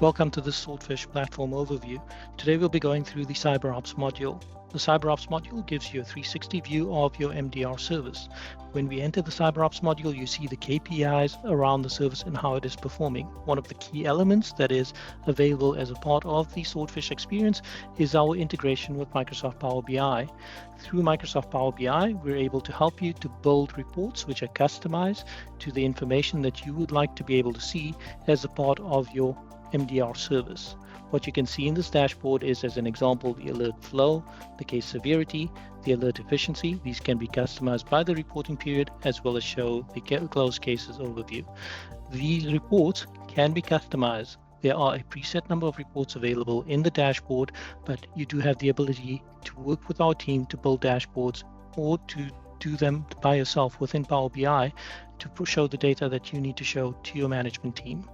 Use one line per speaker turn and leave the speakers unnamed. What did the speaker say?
Welcome to this Swordfish platform overview. Today we'll be going through the Cyberops module. The Cyberops module gives you a 360 view of your MDR service. When we enter the Cyberops module, you see the KPIs around the service and how it is performing. One of the key elements that is available as a part of the Swordfish experience is our integration with Microsoft Power BI. Through Microsoft Power BI, we're able to help you to build reports which are customized to the information that you would like to be able to see as a part of your MDR service. What you can see in this dashboard is, as an example, the alert flow, the case severity, the alert efficiency. These can be customized by the reporting period as well as show the closed cases overview. These reports can be customized. There are a preset number of reports available in the dashboard, but you do have the ability to work with our team to build dashboards or to do them by yourself within Power BI to show the data that you need to show to your management team.